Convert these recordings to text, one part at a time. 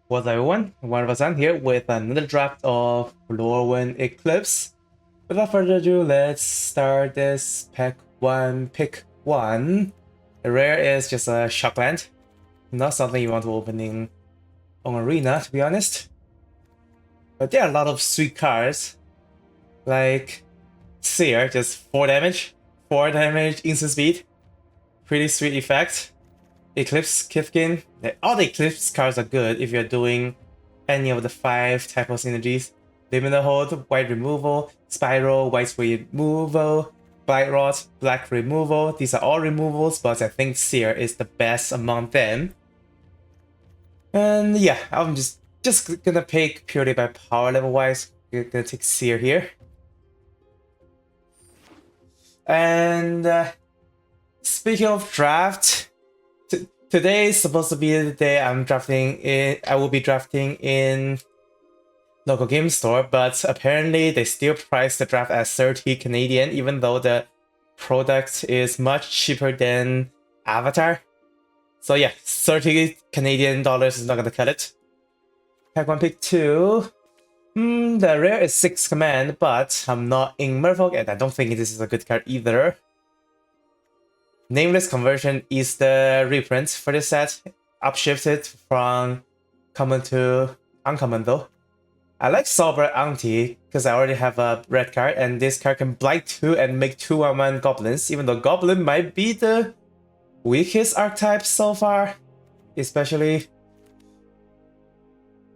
What's up everyone? 124san's here with another draft of Lorwyn Eclipse. Without further ado, let's start this pack 1, pick 1. The rare is just a Shockland. Not something you want to open on Arena, to be honest. But there are a lot of sweet cards. Like Seer, just 4 damage. 4 damage, instant speed. Pretty sweet effect. Eclipse, Kifkin. All the Eclipse cards are good if you're doing any of the 5 type of synergies. Limited Hold, White Removal, Spiral, White Removal, Blight Rod, Black Removal. These are all removals, but I think Seer is the best among them. And yeah, I'm just gonna pick purely by power level wise. Gonna take Seer here. And speaking of draft, today is supposed to be the day I will be drafting in local game store, but apparently they still price the draft at 30 Canadian, even though the product is much cheaper than Avatar. So yeah, 30 Canadian dollars is not gonna cut it. Pack 1, pick 2. The rare is 6 command, but I'm not in Merfolk and I don't think this is a good card either. Nameless Conversion is the reprint for this set, upshifted from common to uncommon though. I like Sober Auntie because I already have a red card, and this card can blight 2 and make 2/1 goblins, even though Goblin might be the weakest archetype so far, especially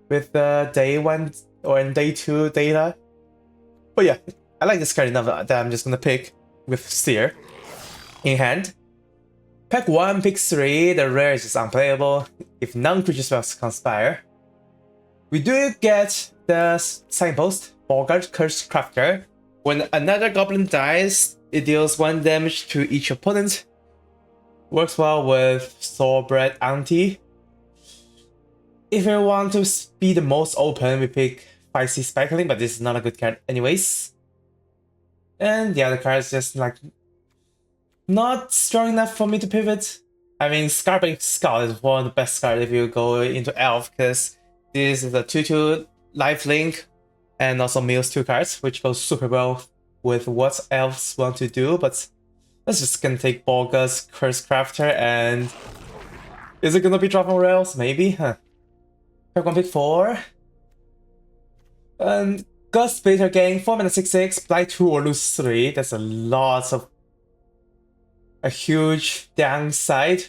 with the day 1 or in day 2 data. But yeah, I like this card enough that I'm just gonna pick with Seer in hand. Pack 1, pick 3, the rare is just unplayable if non-creature spells conspire. We do get the signpost, Bogart Curse Crafter. When another goblin dies, it deals 1 damage to each opponent. Works well with Soulbred Auntie. If we want to be the most open, we pick Feisty Speckling, but this is not a good card anyways. And the other card is just like not strong enough for me to pivot. I mean, Scarbeck Skull is one of the best cards if you go into Elf, because this is a 2/2 lifelink and also mills 2 cards, which goes super well with what elves want to do. But let's just gonna take Bolga's Curse Crafter, and is it gonna be dropping rails? Maybe, huh? Pick 1, pick 4. And Gust Baiter Gang, 4 mana 6/6, Blight 2 or lose 3. That's a huge downside.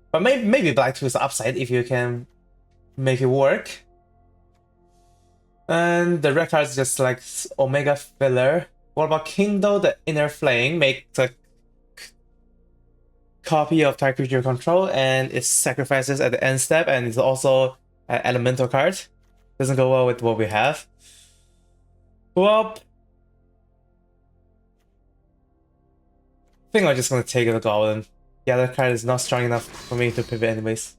But maybe Blight 2 is the upside if you can make it work. And the red card is just like Omega filler. What about Kingdom, the Inner Flame? Makes a copy of target creature control, and it sacrifices at the end step, and it's also an elemental card. Doesn't go well with what we have. Well, I think I'm just gonna take the Goblin. The other card is not strong enough for me to pivot anyways.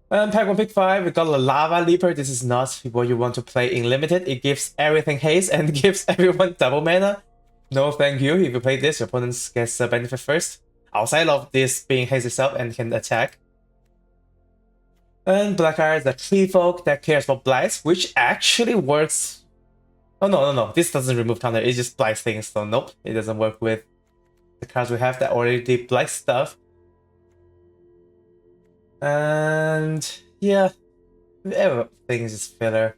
Pack 1, pick 5, we got a Lava Leaper. This is not what you want to play in Limited. It gives everything haste and gives everyone double mana. No thank you. If you play this, your opponent gets a benefit first. Outside of this being haste itself and can attack. And black card is the Tree Folk that cares for blights, which actually works. Oh no, this doesn't remove counter, it just blights things, so nope, it doesn't work with the cards we have that already did blight stuff. And yeah, everything is just filler.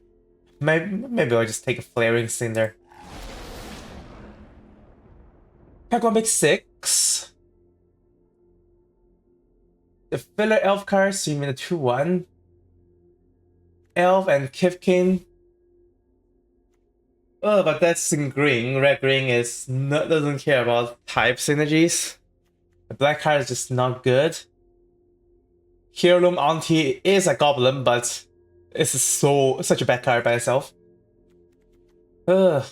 Maybe I'll just take a Flaring Cinder. Pack 1, pick 6. The filler elf cards, so you mean the 2/1. Elf and Kifkin. Oh, but that's in green. Red green doesn't care about type synergies. The black card is just not good. Heirloom Auntie is a goblin, but it's such a bad card by itself. Ugh.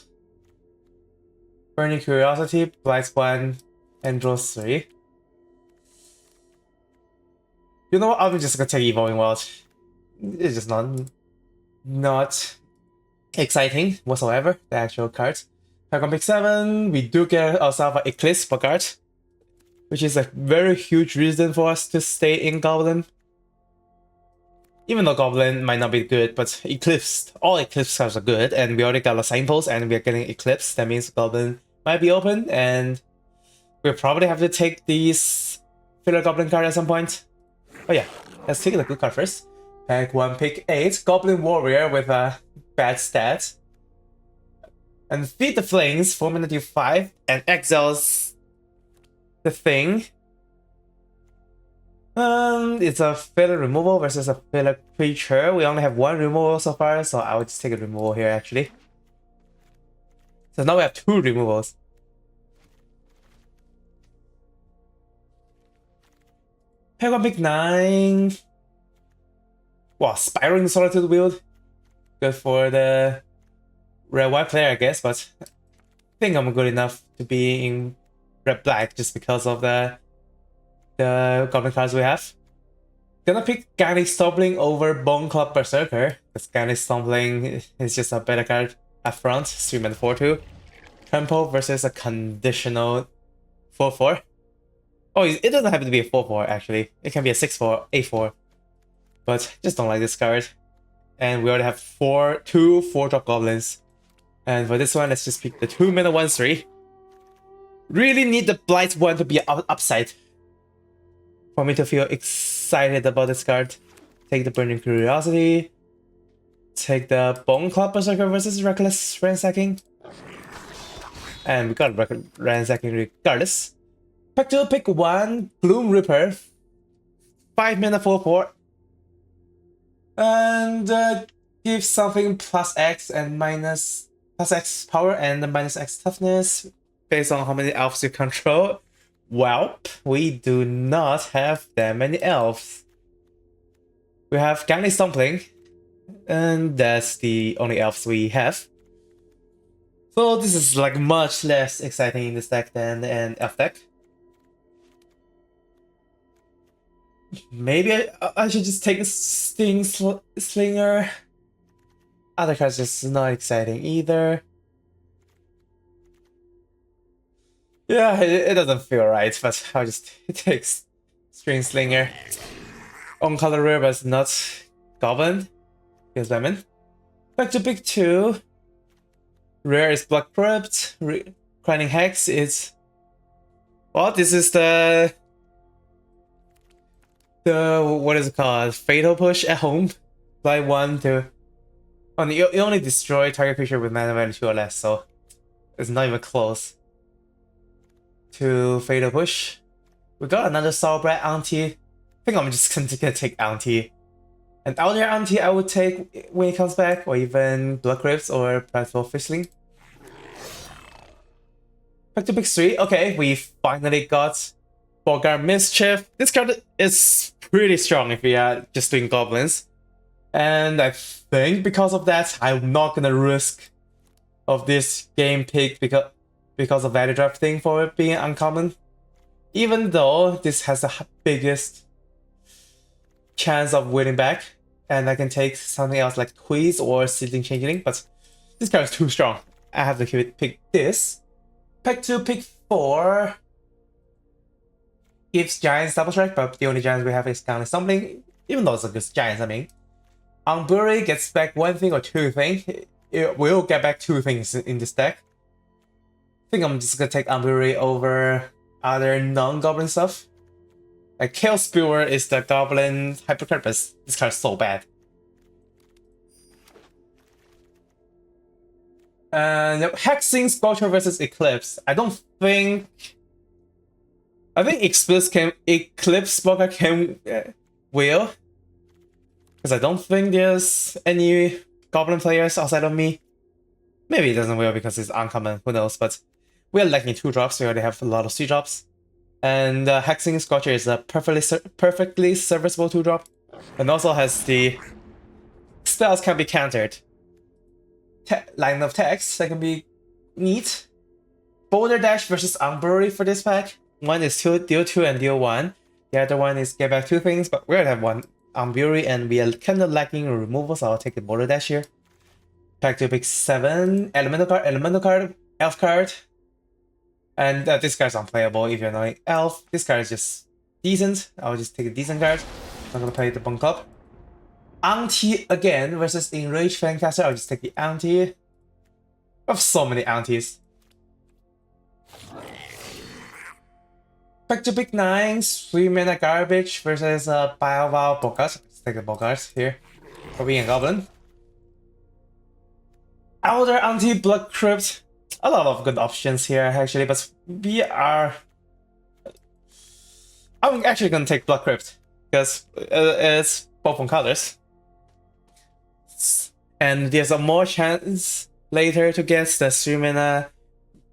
Burning Curiosity, Blights 1, and draws 3. You know what? I'm just gonna take Evolving World. It's just not exciting whatsoever, the actual cards. Pack 1, pick 7, we do get ourselves an Eclipsed card, which is a very huge reason for us to stay in Goblin. Even though Goblin might not be good, but Eclipsed, all Eclipsed cards are good, and we already got a signpost, and we are getting Eclipsed. That means Goblin might be open, and we'll probably have to take these filler Goblin card at some point. Oh yeah, let's take the good card first. Pack 1, pick 8, Goblin Warrior with a bad stat. And Feed the Flames, 4 mana deal 5, and exiles the thing. It's a filler removal versus a filler creature. We only have one removal so far, so I would just take a removal here actually. So now we have 2 removals. Pack 1, pick 9. Wow, Spiraling Solitude Wield. Good for the red white player, I guess, but I think I'm good enough to be in red black just because of the Goblin cards we have. Gonna pick Gynatic Stumbling over Bone Club Berserker, because Gynatic Stumbling is just a better card up front. 3 mana 4/2. Trample versus a conditional 4/4. Oh, it doesn't have to be a 4/4 actually. It can be a 6/4, 8/4. But just don't like this card. And we already have 2 4-drop goblins. And for this one, let's just pick the 2 mana 1/3. Really need the Blight one to be upside for me to feel excited about this card. Take the Burning Curiosity. Take the Bone Club Berserker versus Reckless Ransacking. And we got Ransacking regardless. Pack 2, pick 1, Gloom Reaper. 5 mana 4/4. And give something +X and +X power and -X toughness based on how many elves you control. Well, we do not have that many elves. We have Gynatic Stumbling, and that's the only elves we have. So this is like much less exciting in this deck than an elf deck. Maybe I should just take a Sting Slinger. Other cards just not exciting either. Yeah, it doesn't feel right, but I'll just take String Slinger. On color rare, but not Goblin. Here's Lemon. Back to pick 2. Rare is Blood Crypt. Grinding Hex is... Well, this is the what is it called? Fatal Push at home. Play 1 to... Oh, you only destroy target creature with mana value 2 or less, so it's not even close to Fatal Push. We got another Soulbrat Auntie. I think I'm just gonna take Auntie. And Outer Auntie I would take when it comes back, or even Blood Crypts or Platform Fishling. Back to pick 3. Okay, we finally got Boggart Mischief. This card is pretty strong if we are just doing goblins. And I think because of that, I'm not gonna risk of this game pick because of value drafting for it being uncommon. Even though this has the biggest chance of winning back, and I can take something else like Tweeze or Seedling Changeling, but this card is too strong. I have to pick this. Pick 2, pick 4. Gives Giants double strike, but the only Giants we have is Gynatic Stumbling, even though it's a good Giants, I mean. Unbury gets back 1 thing or 2 things. It will get back 2 things in this deck. I think I'm just gonna take Unbury over other non-goblin stuff. Like Chaos Spewer is the goblin hyperpurpose. This card is so bad. And Hexing Sculpture versus Eclipse. I think Eclipse Spoker can will. Because I don't think there's any goblin players outside of me. Maybe it doesn't will because it's uncommon, who knows, but we're lacking 2 drops, we already have a lot of 3 drops. And Hexing Sculpture is a perfectly serviceable 2-drop. And also has the spells can be countered. Line of text that can be neat. Boulder Dash versus Unbury for this pack. One is deal 2 and deal 1. The other one is get back 2 things, but we already have 1 Unbury and we are kind of lacking removal, so I'll take the Boulder Dash here. Pack 2, pick 7. Elemental card, Elf card. And this card's unplayable if you're not Elf. This card is just decent. I'll just take a decent card. I'm not gonna play the Bone Club. Auntie again versus Enraged Fancaster. I'll just take the Auntie. I have so many Aunties. Back to Big 9, 3 mana garbage versus Bio Bogart. Let's take the Bogart here. For being a Goblin. Elder Auntie Blood Crypt. A lot of good options here actually, but we are. I'm actually gonna take Blood Crypt because it's both on colors. And there's a more chance later to get the 3 mana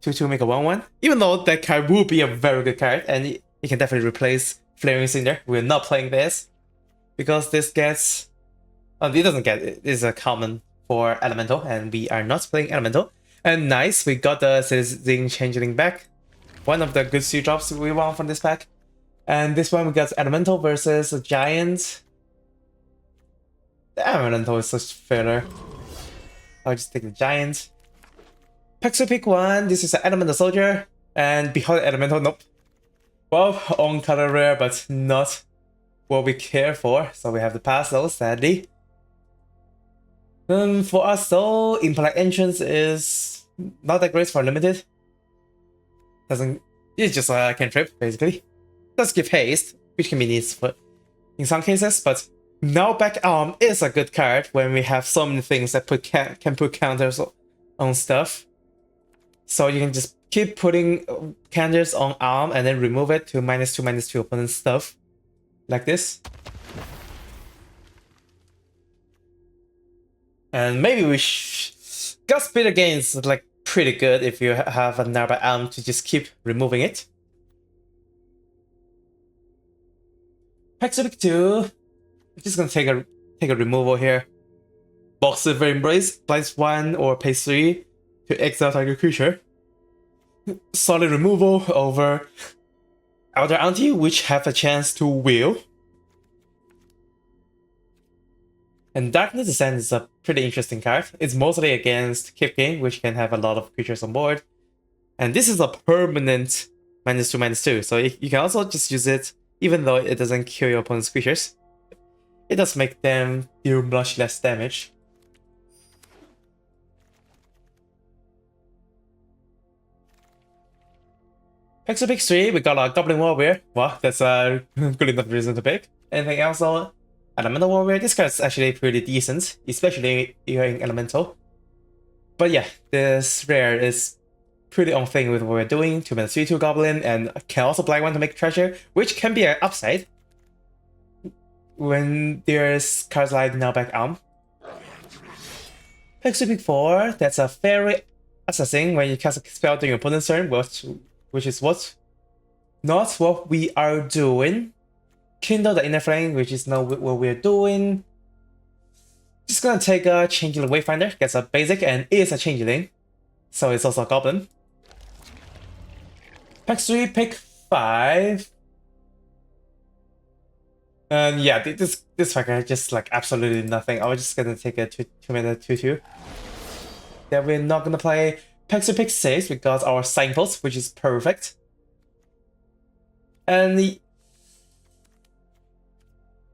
2/2 make a 1/1. Even though that card will be a very good card, and it can definitely replace Flaring Cinder. We're not playing this because this gets. It doesn't get it. It's a common for Elemental, and we are not playing Elemental. And nice, we got the Citizen Changeling back. One of the good 3-drops we want from this pack. And this one we got Elemental versus a Giant. The Elemental is such filler. I'll just take the Giant. Pexo pick 1, this is an Elemental Soldier. And behind Elemental, nope. Well, on color rare, but not what we care for. So we have to pass those, sadly. For us though, Impolite Entrance is not that great for limited. It's just a cantrip, basically. Does give haste, which can be needs for in some cases, but now back arm is a good card when we have so many things that can put counters on stuff. So you can just keep putting counters on arm and then remove it to -2/-2 opponent stuff. Like this. And maybe we Gut Speed again is like pretty good if you have a nearby arm to just keep removing it. Paxific 2. I'm just gonna take a removal here. Box Silver Embrace, place 1 or pay 3 to exile target creature. Solid removal over Elder Auntie, which have a chance to wheel. And Darkness Descent is a pretty interesting card. It's mostly against Keep Game, which can have a lot of creatures on board. And this is a permanent -2/-2, so you can also just use it even though it doesn't kill your opponent's creatures. It does make them deal much less damage. Pixel pick 3, we got a Goblin Warrior. Well, that's a good enough reason to pick. Anything else though? Elemental Warrior, this card is actually pretty decent, especially here in Elemental. But yeah, this rare is pretty on thing with what we're doing. 2 mana 3/2 Goblin, and can also black 1 to make treasure, which can be an upside when there's cards like Now Back Arm. Pixel pick 4, that's a Fairy Assassin when you cast a spell during your opponent's turn, which is not what we are doing. Kindle the Inner Flame, which is not what we're doing. Just gonna take a Changeling Wayfinder, gets a basic and is a Changeling, so it's also a Goblin. Pack 3, pick 5. And yeah, this pack is just like absolutely nothing. I was just gonna take a 2 mana 2/2. Then we're not gonna play. Pack 3, pick 6, we got our Signpost, which is perfect. And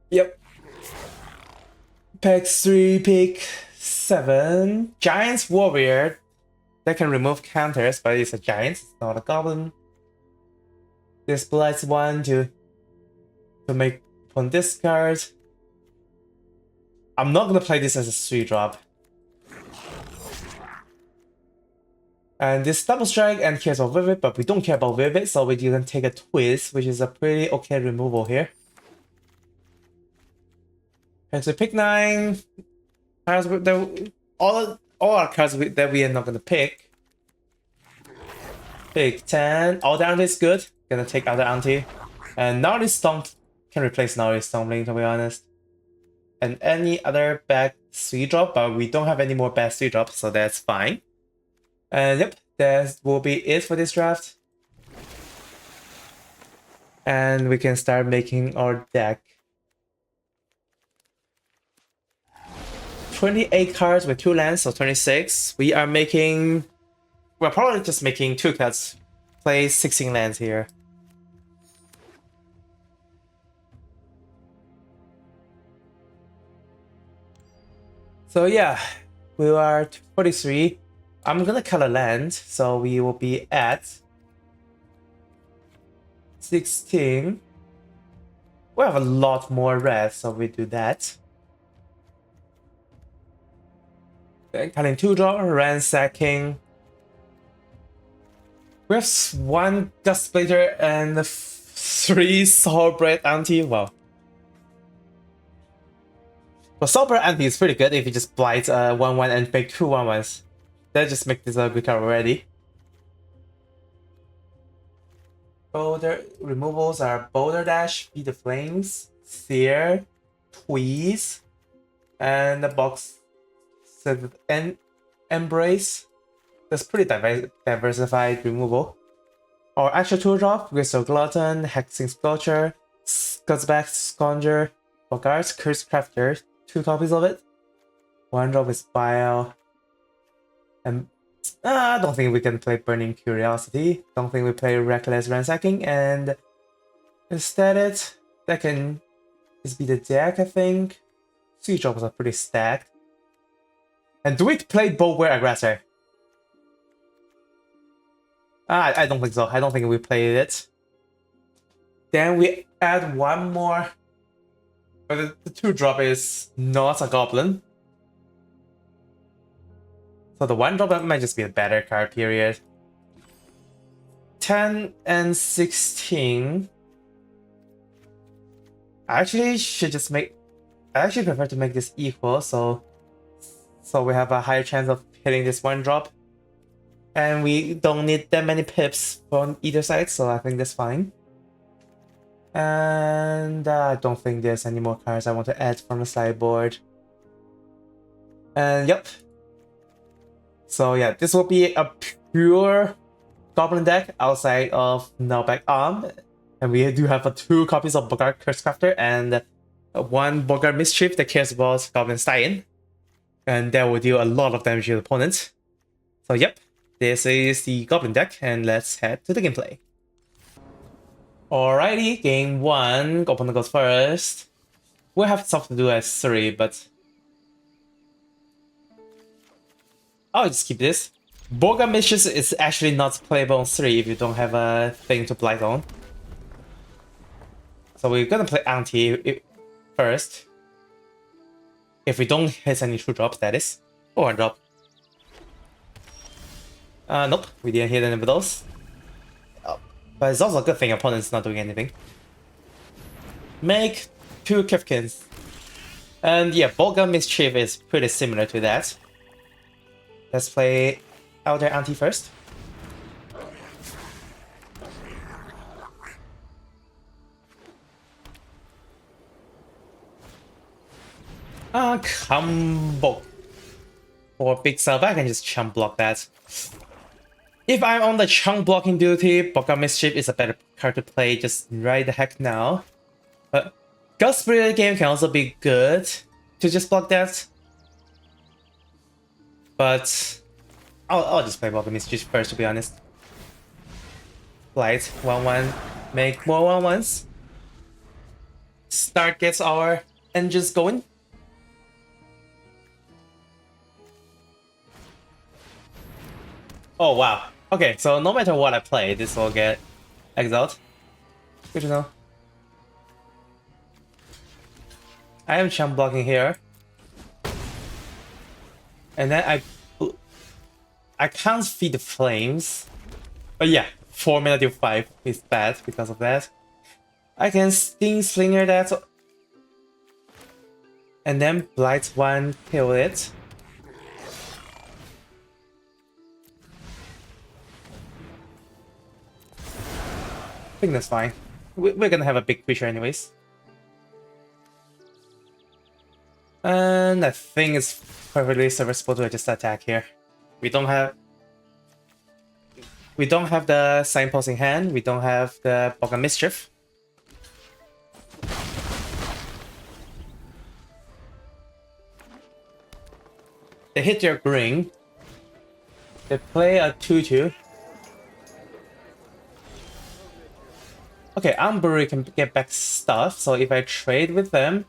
yep. Pack 3, pick 7. Giant's Warrior. That can remove counters, but it's a giant, it's not a goblin. This blights 1 to make on this card. I'm not gonna play this as a 3-drop. And this double strike and cares of Vivid, but we don't care about Vivid, so we can take a twist, which is a pretty okay removal here. And so pick 9. Cards all our cards that we are not gonna pick. Pick 10. All down is good. Gonna take out the Auntie. And Gnarly Stomp can replace Gnarly Stompling, to be honest. And any other bad 3-drop, but we don't have any more bad 3-drops, so that's fine. And yep, that will be it for this draft. And we can start making our deck. 28 cards with 2 lands, so 26. We're probably just making 2 cards. Play 16 lands here. So yeah, we are 43. I'm gonna color land, so we will be at 16. We have a lot more red, so we do that. Then cutting 2-drop, ransacking. We have 1 Gust Splitter and 3 Soulbread Auntie. Wow. Well, Soulbread Auntie is pretty good if you just blight 1-1 and make 2 1-1s. That just makes this a good card already. Boulder removals are Boulder Dash, Feed the Flames, Sear, Tweeze, and the box and Embrace. That's pretty diversified removal. Our actual 2-drop, Crystal Glutton, Hexing Sculpture, Scuzzback Sconger, Bogart's Curse Crafter, 2 copies of it. 1-drop is Bile. And I don't think we can play Burning Curiosity. Don't think we play Reckless Ransacking, and instead that can just be the deck, I think. 3 drops are pretty stacked. And do we play Bulwark Aggressor? I don't think so. I don't think we played it. Then we add 1 more. But the 2-drop is not a Goblin. So the 1-drop might just be a better card, period. 10 and 16. I actually should just make... I actually prefer to make this equal, so we have a higher chance of hitting this 1-drop. And we don't need that many pips on either side, so I think that's fine. And I don't think there's any more cards I want to add from the sideboard. And yep. So yeah, this will be a pure Goblin deck outside of Nullback Arm. And we do have 2 copies of Bogart Curse Crafter and 1 Bogart Mischief that cares about Goblin Stein. And that will deal a lot of damage to the opponent. So yep, this is the Goblin deck, and let's head to the gameplay. Alrighty, game 1, opponent goes first. We'll have stuff to do as 3, but I'll just keep this. Bogart Mischief is actually not playable on 3 if you don't have a thing to blight on. So we're gonna play Auntie first. If we don't hit any 2-drops, that is. Or 1-drop. Nope, we didn't hit any of those. Oh, but it's also a good thing opponent's not doing anything. Make 2 Kifkins. And yeah, Bogart Mischief is pretty similar to that. Let's play Elder Auntie first. Combo. For Big Salva, I can just chunk block that. If I'm on the chunk blocking duty, Bogart Mischief is a better card to play just right the heck now. Gust Spirit game can also be good to just block that. But I'll just play Bogart Mischief first, to be honest. Blight 1-1, make more 1-1s. Start gets our engines going. Oh wow. Okay, so no matter what I play, this will get exiled. Good to know. I am chump blocking here. And then I can't feed the flames. But yeah, 4 mana deal 5 is bad because of that. I can Sting Slinger that. And then Blight 1, kill it. I think that's fine. We're gonna have a big creature anyways. And I think it's perfectly serviceable to just attack here. We don't have the Signpost in hand, we don't have the Bogart Mischief. They hit their green. They play a 2-2. Okay, Ambury can get back stuff, so if I trade with them...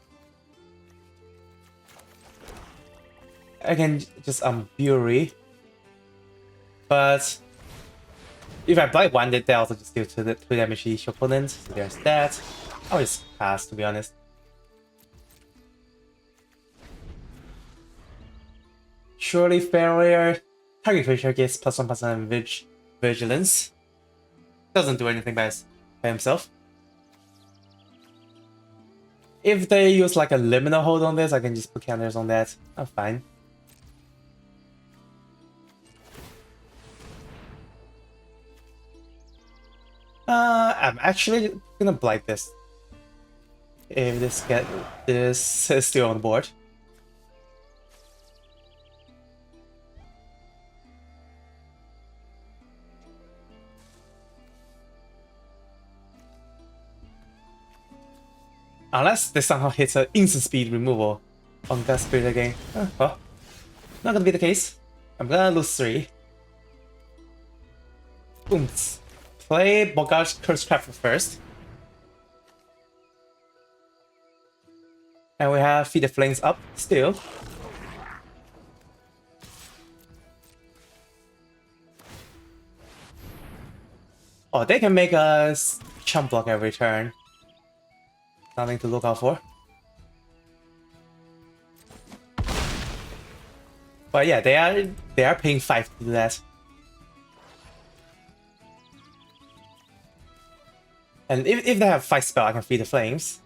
I can just Fury. But if I blight one, they also just deal 2 damage to each opponent. So there's that. I'll just pass, to be honest. Surely failure. Target creature gets +1% vigilance. Doesn't do anything by himself. If they use like a liminal hold on this, I can just put counters on that. I'm fine. I'm actually gonna blight this. If this is still on board. Unless they somehow hit an instant speed removal on that spirit again. Well, not gonna be the case. I'm gonna lose 3. Boom. Play Bogart's Curse Crafter first. And we have Feed the Flames up still. Oh, they can make us chump block every turn. Nothing to look out for. But yeah, they are paying 5 to do that. And if they have 5 spell, I can Feed the Flames.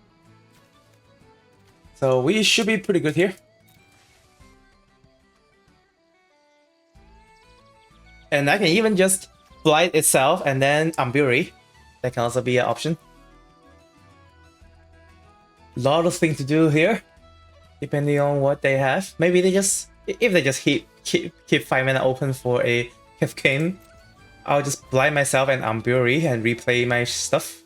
So we should be pretty good here. And I can even just Blight itself and then Amburi. That can also be an option. Lot of things to do here, depending on what they have. Maybe they just, if they just keep 5 mana open for a Kefkin, I'll just blind myself and Amburi and replay my stuff.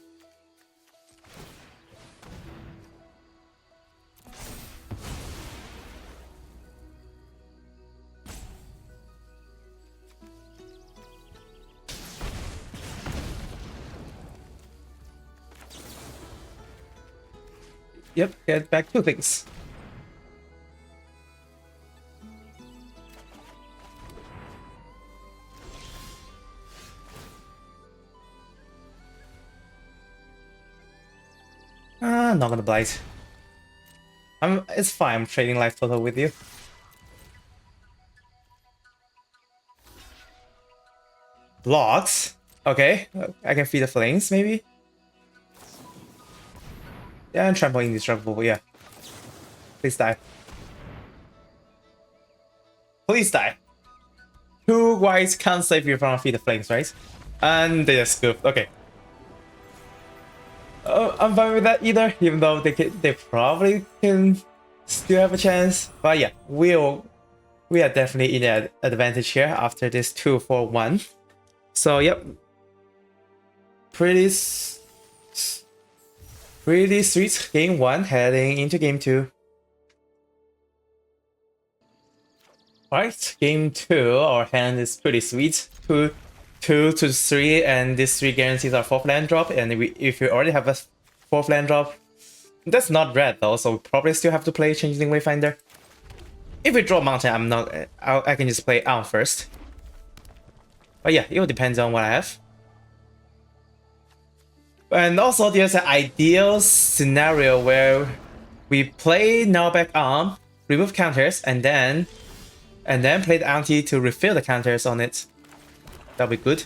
Yep, get back 2 things. Not gonna blight. It's fine, I'm trading life total with you. Blocks? Okay, I can Feed the Flames maybe? Yeah, and trample indestructible, yeah. Please die. Please die. 2 whites can't save you from Feed the Flames, right? And they just scooped, okay. I'm fine with that either, even though they probably can still have a chance. But yeah, we are definitely in an advantage here after this 2-4-1. So yep, pretty sweet game 1 heading into game 2. Alright, game 2, our hand is pretty sweet. 2 to 3, and this 3 guarantees our 4th land drop. And if we already have a 4th land drop, that's not red though, so we probably still have to play Changeling Wayfinder. If we draw Mountain, I can just play Arm first. But yeah, it all depends on what I have. And also there's an ideal scenario where we play Nullback Arm, remove counters, and then play the anti to refill the counters on it. That'll be good.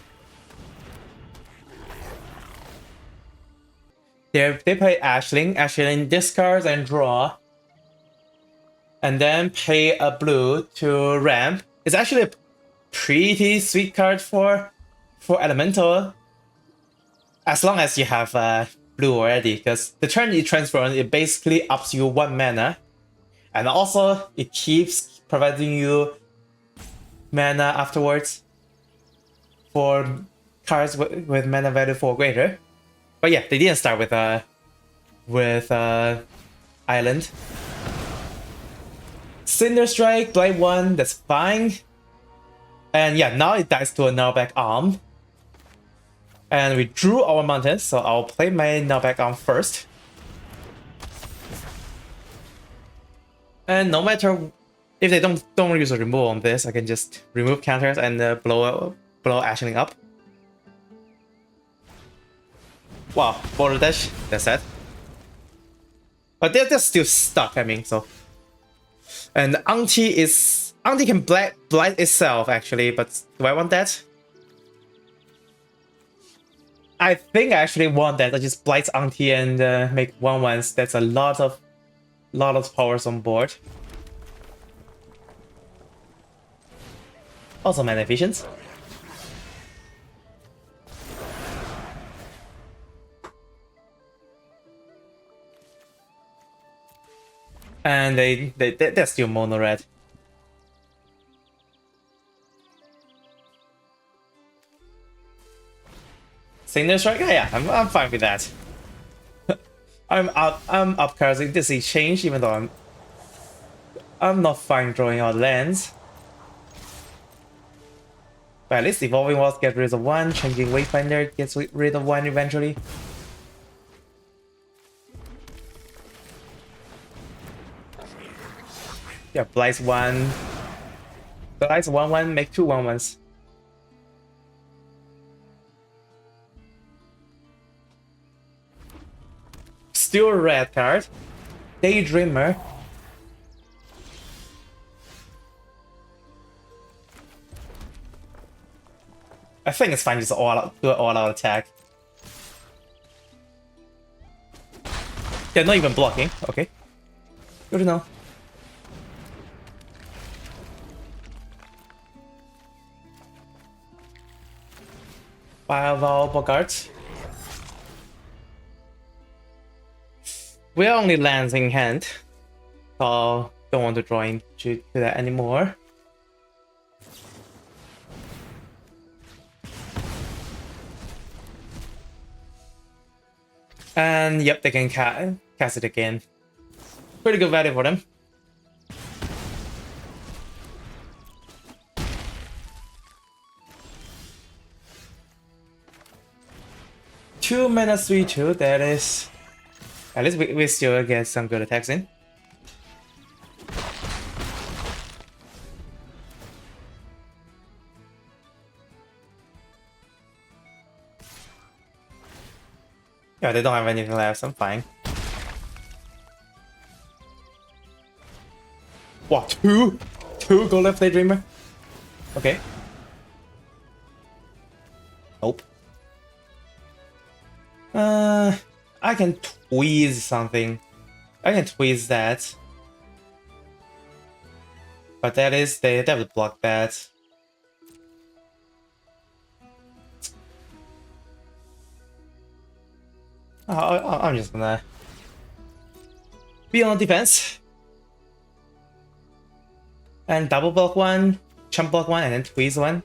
They play Ashling. Ashling discards and draw. And then pay a blue to ramp. It's actually a pretty sweet card for Elemental. As long as you have blue already. Because the turn you transfer, it basically ups you 1 mana. And also, it keeps providing you mana afterwards for cards with mana value 4 greater. But yeah, they didn't start with Island. Cinder Strike, Blight 1, that's fine. And yeah, now it dies to a Nullback Arm. And we drew our mountains, so I'll play my Nullback Arm first. And no matter If they don't use a removal on this, I can just remove counters and blow Ashling up. Wow, border dash. That's it. But they're still stuck. I mean, so. And Auntie can blight itself actually, but do I want that? I think I actually want that. I just blight Auntie and make 1/1s. That's a lot of powers on board. Also mana efficient. And they're still mono red. Signal strike? Yeah, I'm fine with that. I'm up casting this exchange, even though I'm not fine drawing out lands. But at least Evolving Walls get rid of one, changing Wayfinder gets rid of one eventually. Yeah, Blight 1. Blight 1/1, make 2 1/1s. Still a red card. Daydreamer. I think it's fine, just do an all-out attack. Yeah, not even blocking. Okay. Good to know. Fireball Bogart. We are only lands in hand, so don't want to draw into that anymore. And yep, they can cast it again. Pretty good value for them. Two mana 3/2, that is... At least we still get some good attacks in. Yeah, they don't have anything left, so I'm fine. What, two? Two go left Daydreamer? Okay. Nope. I can tweeze something. I can tweeze that. But that is, they have to block that. I'm just gonna be on defense. And double block one, chump block one, and then tweeze one.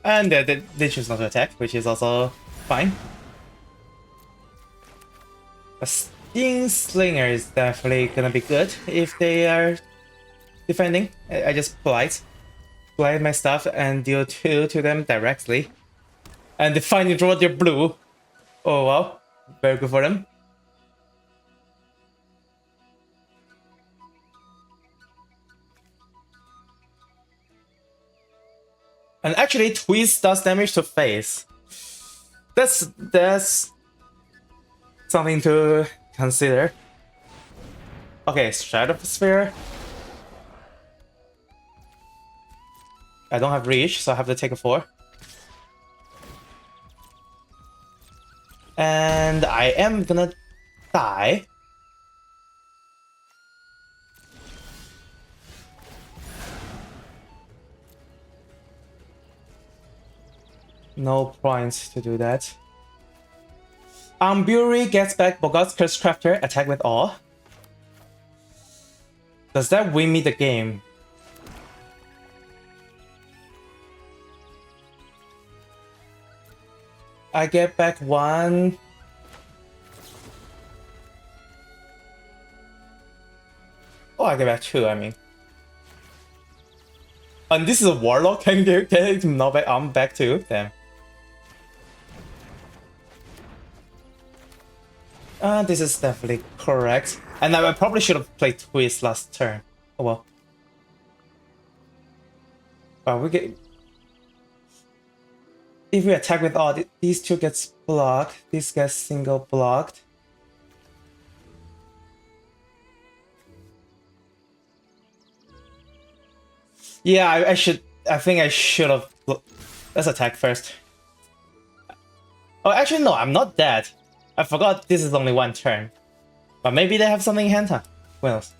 And they choose not to attack, which is also fine. A Sting Slinger is definitely gonna be good if they are defending. I just blight my stuff and deal 2 to them directly. And they finally draw their blue. Oh wow, very good for them. And actually, Tweeze does damage to face. That's something to consider. Okay, Stratosphere. I don't have reach, so I have to take a 4. And I am gonna die. No points to do that. Bury gets back Bogart's Curse Crafter, attack with awe. Does that win me the game? I get back 1. Oh, I get back 2, I mean. And this is a Warlock, can it not back? I'm back 2, damn. This is definitely correct. And I probably should have played Twist last turn. Oh well. But we get... If we attack with all, these two gets blocked. This gets single blocked. Yeah, I should... I think I should have... Let's attack first. Oh, actually no, I'm not dead. I forgot this is only one turn. But maybe they have something in hand, huh? Who knows?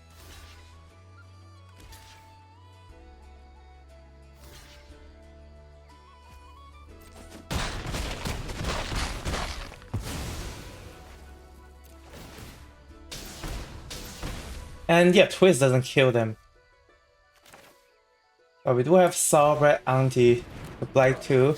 And yeah, Twist doesn't kill them. But we do have Sovereign Auntie, the Blight 2.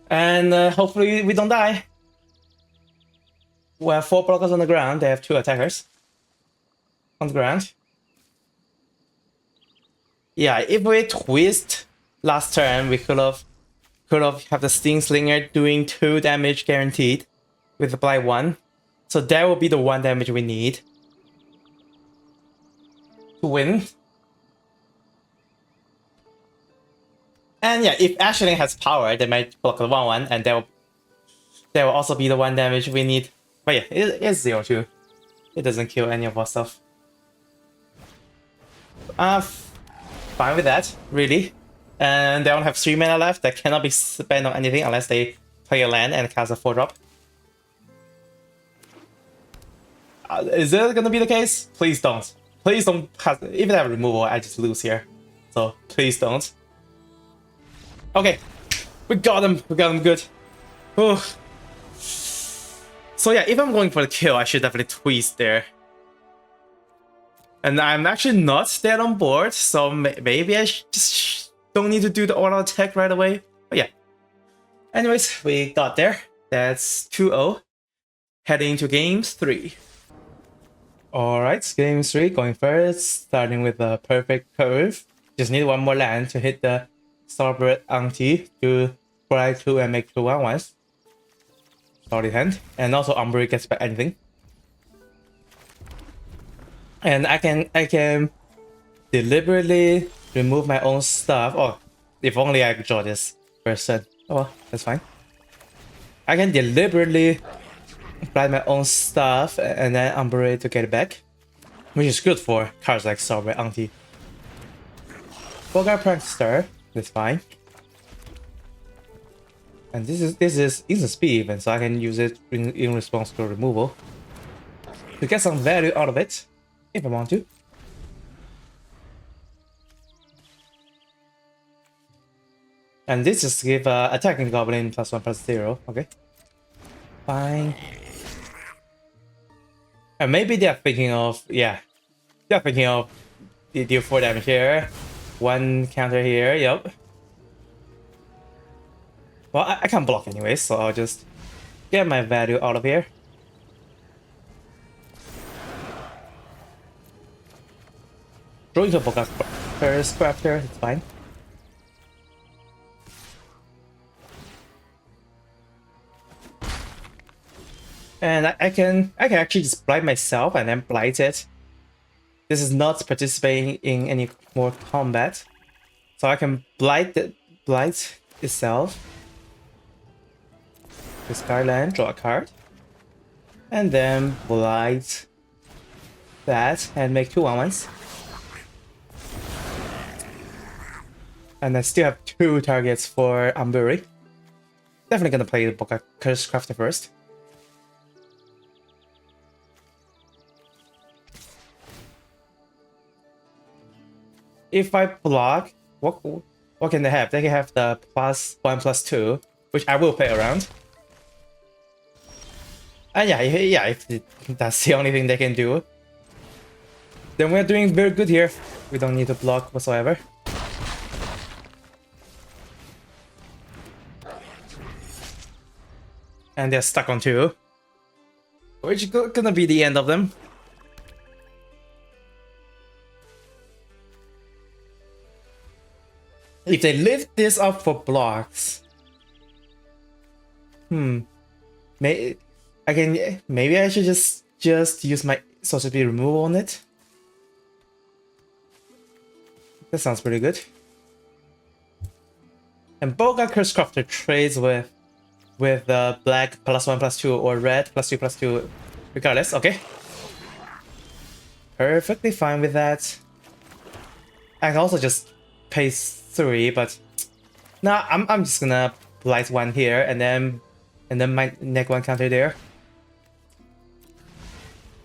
And hopefully we don't die. We have 4 blockers on the ground, they have 2 attackers on the ground. Yeah, if we twist last turn, we could have the Sting Slinger doing 2 damage guaranteed with the Blight 1. So that will be the 1 damage we need to win. And yeah, if Ashling has power, they might block the 1/1, and that will also be the 1 damage we need. But yeah, it's 0-2. It doesn't kill any of our stuff. Fine with that, really. And they only have 3 mana left that cannot be spent on anything unless they play a land and cast a 4-drop. Is that gonna be the case? Please don't. Please don't cast. If they have removal, I just lose here. So please don't. Okay, we got him. We got him good. Oh. So yeah, if I'm going for the kill, I should definitely twist there. And I'm actually not dead on board, so maybe I just don't need to do the all-out attack right away. But yeah. Anyways, we got there. That's 2-0. Heading into game 3. Alright, game 3 going first, starting with a perfect curve. Just need 1 more land to hit the Starbird Auntie to fly 2 and make 2 1/1s. Solid hand. And also Umbri gets back anything. And I can deliberately remove my own stuff. Oh, if only I could draw this person. Oh well, that's fine. I can deliberately apply my own stuff and then Umbri to get it back. Which is good for cards like Starbird Auntie. Bogart Prankster. That's fine. And this is instant speed even, so I can use it in response to removal to get some value out of it if I want to. And this just give attacking goblin +1/+0. Okay, fine. And maybe they're thinking of the deal 4 damage here. 1 counter here, yep. Well, I can't block anyway, so I'll just get my value out of here. Throw into a Bogas first after, it's fine. And I can actually just blight myself and then blight it. This is not participating in any more combat, so I can blight itself. Discard land, draw a card, and then blight that and make 2 1/1s. And I still have 2 targets for Umbri. Definitely gonna play the Boga Curse Crafter first. If I block, what can they have? They can have the +1/+2, which I will play around. And yeah, if that's the only thing they can do, then we're doing very good here. We don't need to block whatsoever. And they're stuck on 2, which is gonna be the end of them. If they lift this up for blocks, maybe I should just use my sorcery removal on it. That sounds pretty good. And Boga Curse Crafter trades with black +1/+2 or red +2/+2, regardless. Okay, perfectly fine with that. I can also just pay 3, but nah, I'm just gonna blight 1 here and then my neck 1 counter there.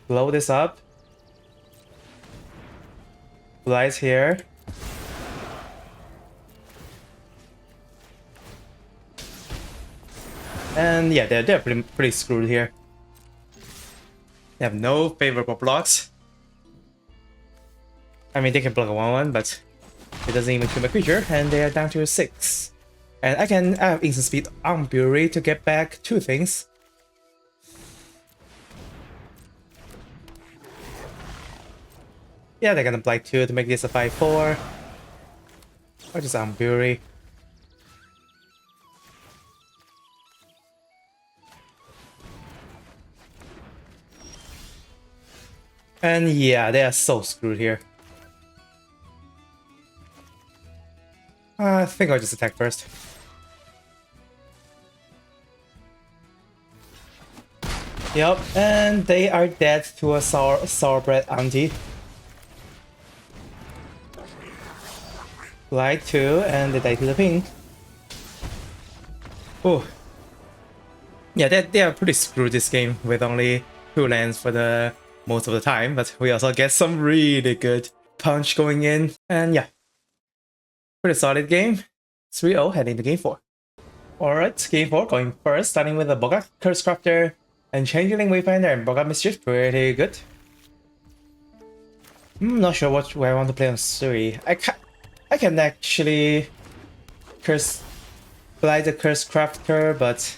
Blow this up. Blight here. And yeah, they're pretty screwed here. They have no favorable blocks. I mean, they can block a 1/1, but it doesn't even kill my creature, and they are down to 6. And I have instant speed on Bury to get back 2 things. Yeah, they're gonna blight 2 to make this a 5/4. Or just on Bury. And yeah, they are so screwed here. I think I'll just attack first. Yep, and they are dead to a sour bread auntie. Blight 2, and they die to the pink. Oh. Yeah, they are pretty screwed this game with only 2 lands for the most of the time, but we also get some really good punch going in, and yeah. Pretty solid game. 3-0 heading to game 4. Alright, game 4 going first, starting with the Boga Curse Crafter and Changeling Wayfinder and Boga Mischief. Pretty good. I'm not sure where I want to play on 3. I can actually blight the Curse Crafter, but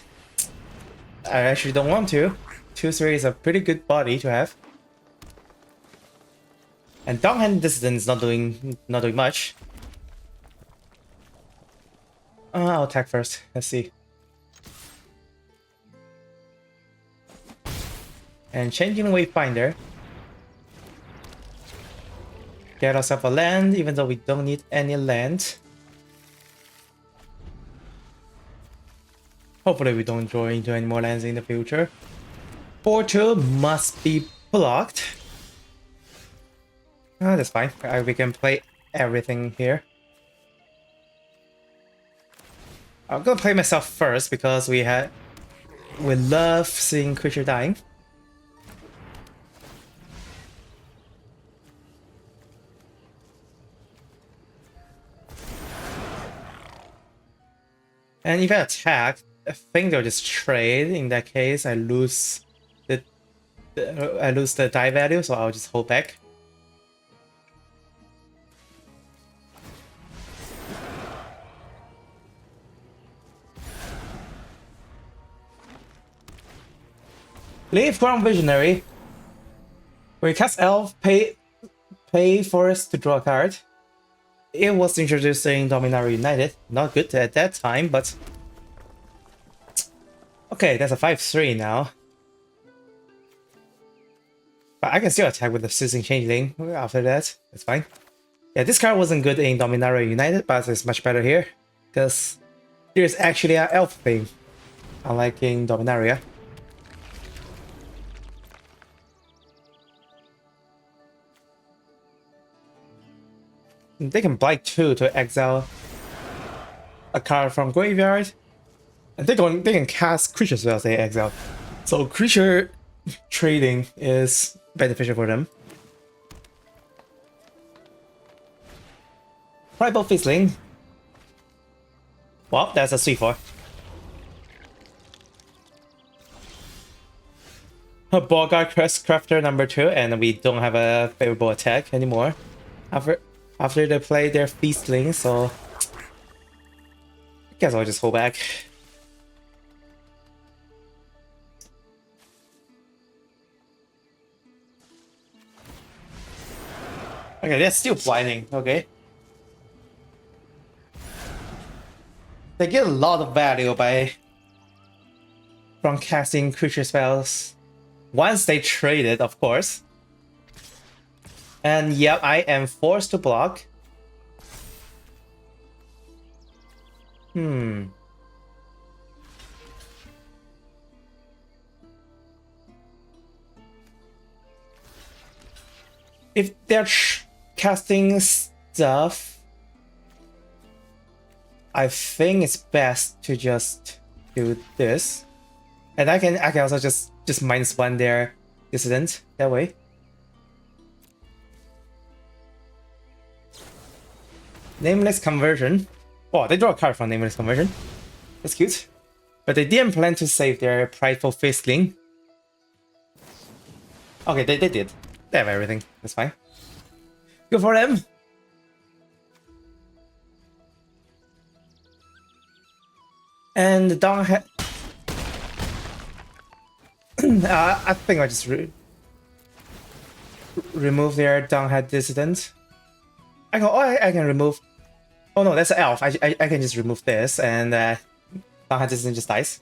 I actually don't want to. 2/3 is a pretty good body to have. And Donghand Dissident is not doing much. I'll attack first. Let's see. And changing Wayfinder. Get ourselves a land, even though we don't need any land. Hopefully we don't draw into any more lands in the future. 4-2 must be blocked. That's fine. We can play everything here. I'm gonna play myself first because we love seeing creature dying. And if I attack, I think they'll just trade. In that case, I lose the die value, so I'll just hold back. Leave Ground Visionary. When you cast Elf, pay Forest to draw a card. It was introducing Dominaria United. Not good at that time, but okay, that's a 5/3 now. But I can still attack with the Sizzling Changeling after that. That's fine. Yeah, this card wasn't good in Dominaria United, but it's much better here because there's actually an Elf thing, unlike in Dominaria. They can blight 2 to exile a card from graveyard, and they can cast creatures while they exile. So creature trading is beneficial for them. Tribal Fizzling. Well, that's a 3/4. A Boga Crest Crafter number 2, and we don't have a favorable attack anymore. After they play their Feastling, so I guess I'll just hold back. Okay, they're still blinding, okay. They get a lot of value from casting creature spells. Once they trade it, of course. And yep, I am forced to block. If they're casting stuff, I think it's best to just do this, and I can also just -1 their dissident that way. Nameless Conversion. Oh, they draw a card from Nameless Conversion. That's cute. But they didn't plan to save their Prideful Fistling. Okay, they did. They have everything. That's fine. Good for them. And down had. I think I just remove their downhead dissident. I can remove. Oh no, that's an elf. I can just remove this, and downhead dissident just dies.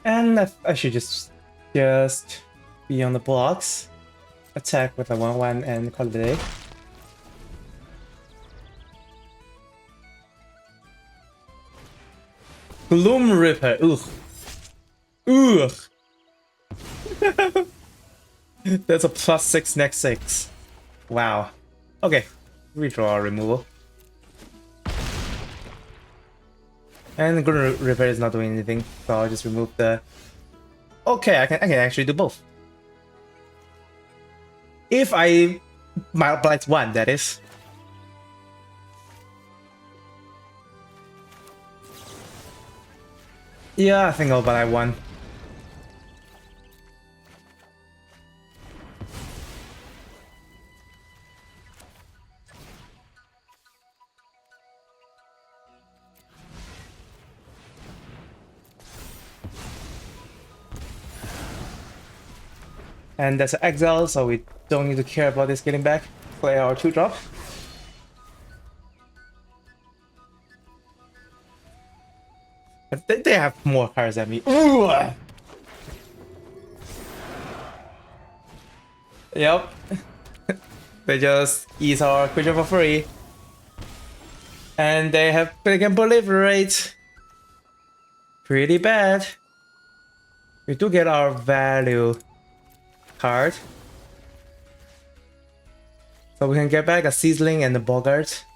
And I should just be on the blocks, attack with a 1/1 and call it a day. Gloom Ripper, ugh. Ugh. That's a +6 next 6. Wow. Okay, redraw removal. And the Gloom Ripper is not doing anything, so I'll just remove the. Okay, I can actually do both. If I Blight 1, that is. Yeah, I think I'll Blight 1. And that's an exile, so we don't need to care about this getting back. Play our 2-drop. They have more cards than me. Ooh! Yep. They just eat our creature for free. And they can proliferate. Pretty bad. We do get our value card. So we can get back a Seasoning and the Bogart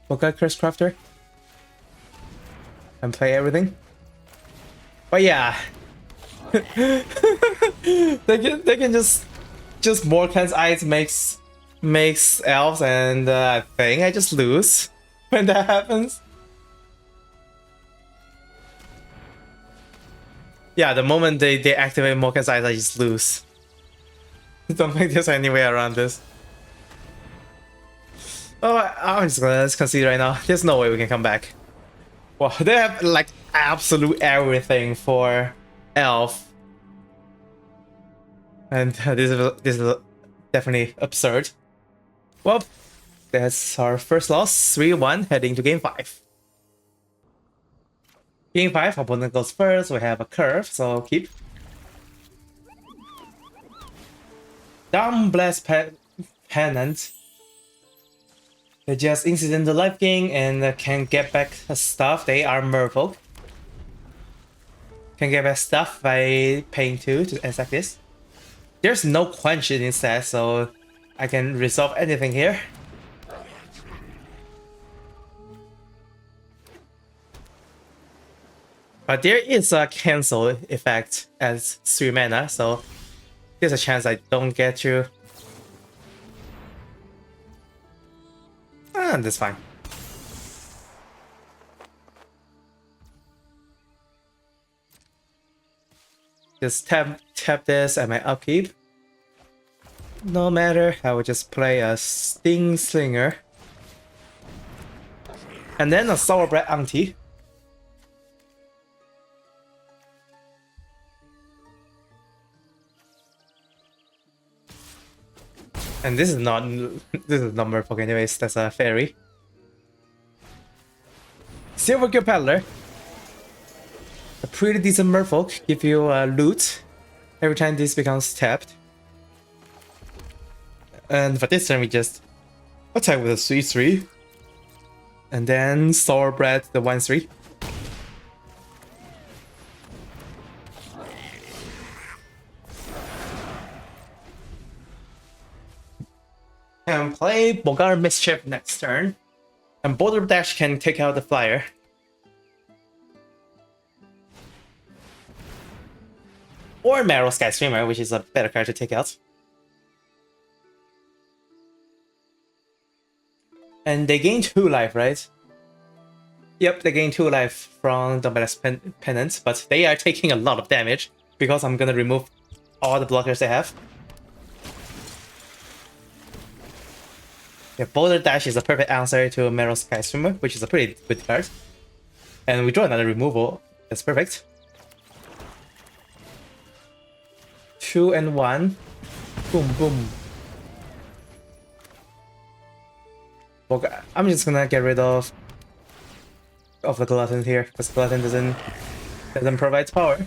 Curse Crafter. And play everything. But yeah. they can just Morkan's Eyes makes elves, and I think I just lose when that happens. Yeah, the moment they activate Morkan's Eyes, I just lose. Don't think there's any way around this. Oh, I'm just gonna concede right now. There's no way we can come back. Wow, they have like absolute everything for elf, and this is definitely absurd. Well, that's our first loss, 3-1, heading to game 5. Game 5, opponent goes first. We have a curve, so keep. Down Blast Pennant. They just incident the life gain and can get back stuff. They are Merfolk. Can get back stuff by paying 2 to attack this. There's no quench in instead, so I can resolve anything here. But there is a cancel effect as 3 mana, so there's a chance I don't get you. And that's fine. Just tap this at my upkeep. No matter, I will just play a Sting Slinger. And then a Sour Bread Auntie. And this is not Merfolk anyways, that's a fairy. Silver Gear Peddler. A pretty decent Merfolk, give you loot every time this becomes tapped. And for this turn we just attack with a 3/3. And then Sour-Bred the 1/3. And play Bogar Mischief next turn. And Boulder Dash can take out the flyer. Or Marrow Sky Streamer, which is a better card to take out. And they gain 2 life, right? Yep, they gain 2 life from the Badass Penance, but they are taking a lot of damage because I'm gonna remove all the blockers they have. Yeah, Boulder Dash is a perfect answer to Marrow Sky Streamer, which is a pretty good card. And we draw another removal. That's perfect. 2 and 1. Boom, boom. Okay, I'm just gonna get rid of the Glutton here, because Glutton doesn't provide power.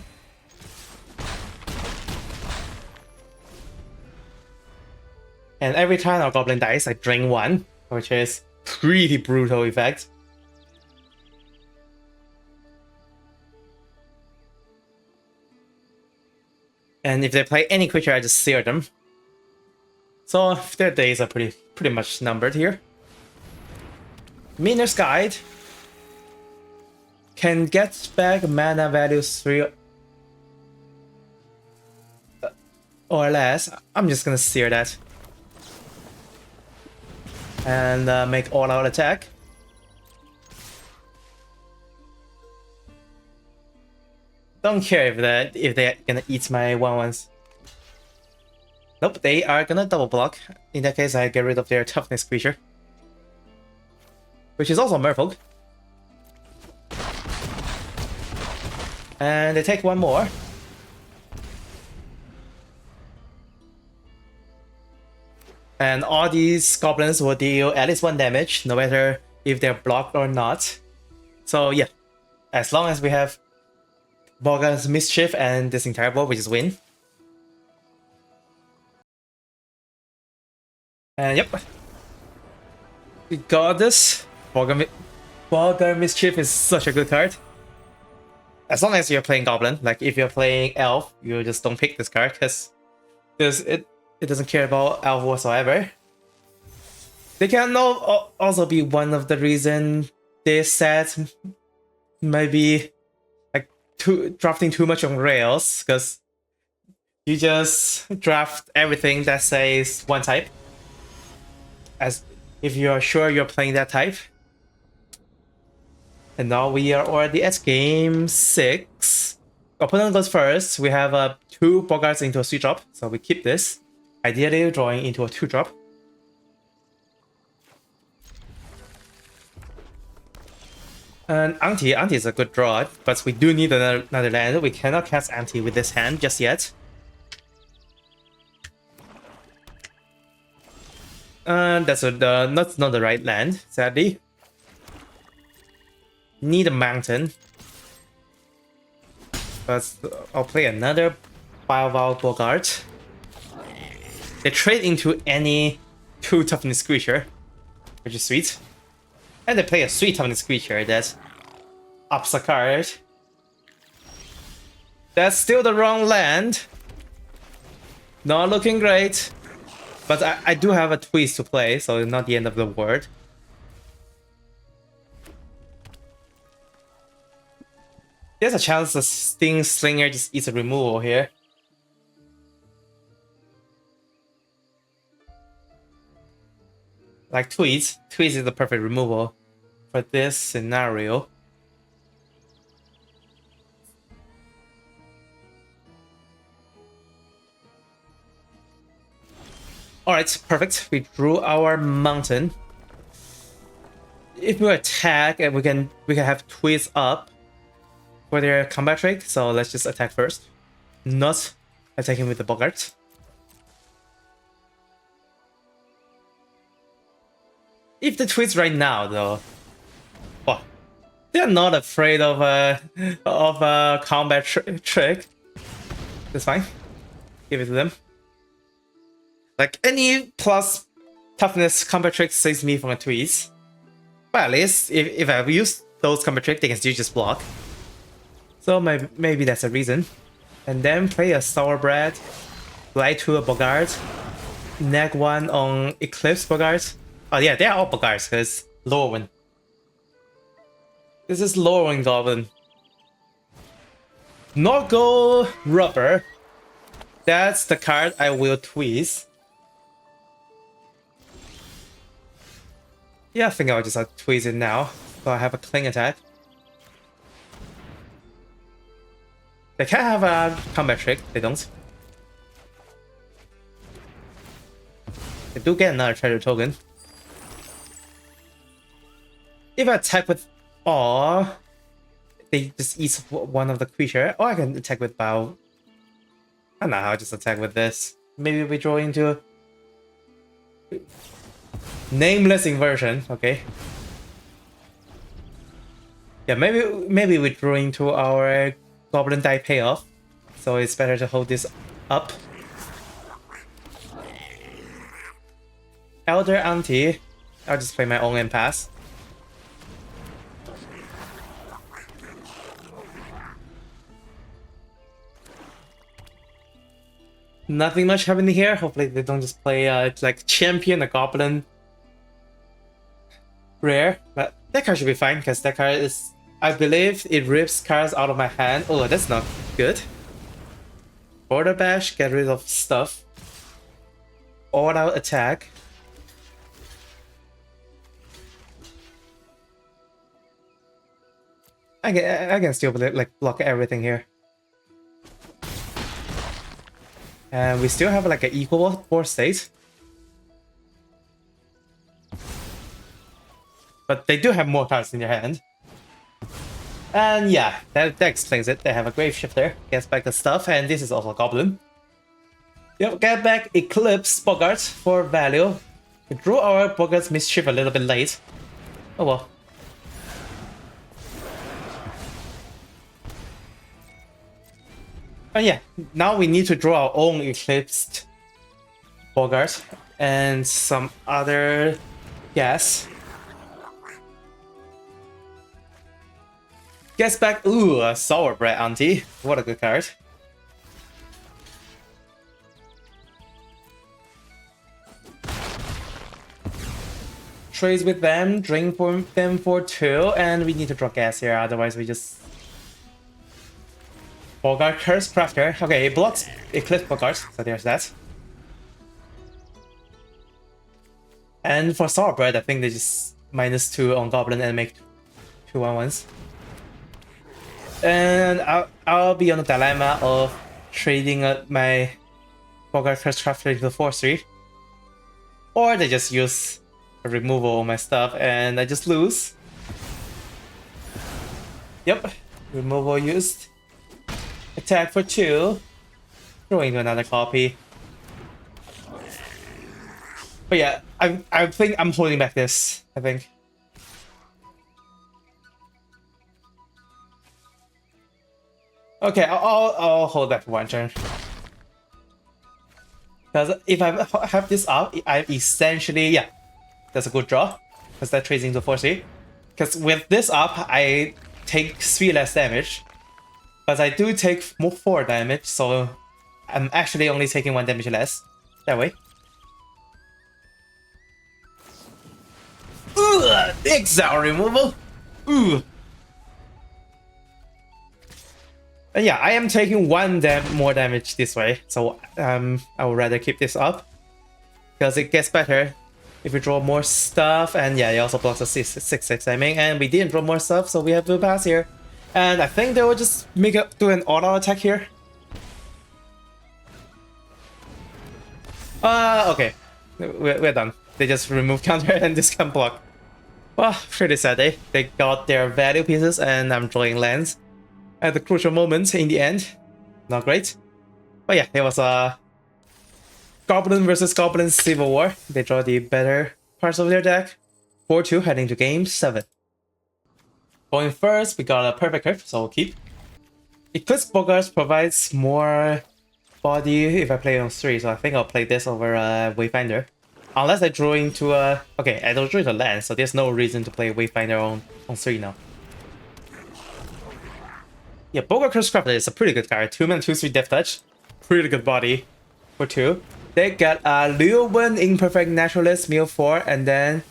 And every time our Goblin dies, I drain 1, which is pretty brutal effect. And if they play any creature, I just sear them. So their days are pretty much numbered here. Miner's Guide can get back mana values 3 or less. I'm just gonna sear that. And make all-out attack. Don't care if they're gonna eat my 1/1s. Nope, they are gonna double block. In that case, I get rid of their toughness creature, which is also Merfolk. And they take 1 more. And all these goblins will deal at least 1 damage, no matter if they're blocked or not. So yeah, as long as we have Bogar's Mischief and this entire board, we just win. And yep, we got this. Bogar Mischief is such a good card. As long as you're playing Goblin, like if you're playing Elf, you just don't pick this card because it doesn't care about Elf whatsoever. They can also be one of the reasons this set might be like drafting too much on rails, because you just draft everything that says 1 type, as if you're sure you're playing that type. And now we are already at game 6. Opponent goes first. We have 2 Bogarts into a 3-drop, so we keep this. Ideally drawing into a 2-drop. And Auntie is a good draw, but we do need another land. We cannot cast Auntie with this hand just yet. And that's not the right land, sadly. Need a mountain. But I'll play another Bio Bogart. They trade into any 2 toughness creature, which is sweet. And they play a 3 toughness creature that ups a card. That's still the wrong land. Not looking great. But I do have a twist to play, so it's not the end of the world. There's a chance the Sting Slinger just eats a removal here. Like Tweez is the perfect removal for this scenario. Alright, perfect. We drew our mountain. If we attack, and we can have Tweez up for their combat trick, so let's just attack first. Not attacking with the Bogart. If they twist right now, though, well, they're not afraid of a combat trick. That's fine. Give it to them. Like any plus toughness combat trick saves me from a twist. But at least if I've used those combat tricks, they can still just block. So maybe that's a reason. And then play a Sour Bread, Light 2 a Bogart, Neg 1 on Eclipsed Bogart. Oh yeah, they're all Bogarts because Lorwyn. This is Lorwyn Goblin. Not go Rubber. That's the card I will twist. Yeah, I think I'll just twist it now. So I have a cling attack. They can have a combat trick, they don't. They do get another treasure token. If I attack with Awe, they just eat one of the creature, or I can attack with Bow. I don't know, I'll just attack with this. Maybe we draw into nameless inversion, okay. Yeah, maybe we draw into our Goblin die payoff, so it's better to hold this up. Elder Auntie, I'll just play my own and pass. Nothing much happening here. Hopefully they don't just play like champion a Goblin rare, but that card should be fine because that card is, I believe it rips cards out of my hand. Oh, that's not good. Border Bash, get rid of stuff. All out attack. I can still like block everything here. And we still have like an equal board state. But they do have more cards in their hand. And yeah, that explains it. They have a Grave Shifter, gets back the stuff, and this is also a Goblin. Yep, get back Eclipsed Bogart for value. We drew our Bogart's Mischief a little bit late. Oh well. But yeah, now we need to draw our own Eclipsed Bogart and some other gas. Gets back, ooh, a Sour Bread Auntie. What a good card. Trades with them, drain them for 2, and we need to draw gas here, otherwise we just... Bogart Curse Crafter. Okay, it blocks Eclipse Bogart, so there's that. And for Sour Bread, I think they just -2 on Goblin and make 2 1/1s. And I'll be on the dilemma of trading my Bogart Curse Crafter into 4/3. Or they just use a removal on my stuff and I just lose. Yep, removal used. Attack for 2. Throw into another copy. But yeah, I think I'm holding back this, I think. Okay, I'll hold that for 1 turn. Because if I have this up, I essentially, yeah, that's a good draw. Because that trades into 4/3. Because with this up, I take 3 less damage. But I do take 4 damage, so I'm actually only taking 1 damage less. That way. Ugh, exile removal. Ooh. And yeah, I am taking 1 more damage this way, so I would rather keep this up. Because it gets better if we draw more stuff, and yeah, it also blocks a 6/6 timing, and we didn't draw more stuff, so we have to pass here. And I think they will just do an all-out attack here. Okay. We're done. They just remove counter and this can block. Well, pretty sad, eh? They got their value pieces and I'm drawing lands at the crucial moment in the end. Not great. But yeah, it was a Goblin versus Goblin Civil War. They draw the better parts of their deck. 4-2 heading to game 7. Going first, we got a perfect curve, so we'll keep. Eclipsed provides more body if I play on 3, so I think I'll play this over Wayfinder. Unless I draw into a... Okay, I don't draw into land, so there's no reason to play Wayfinder on 3 now. Yeah, Bogart's Crafter is a pretty good card. 2-mana, 2/3 Death Touch. Pretty good body for 2. They get Lorwyn, Imperfect Naturalist, Mill 4, and then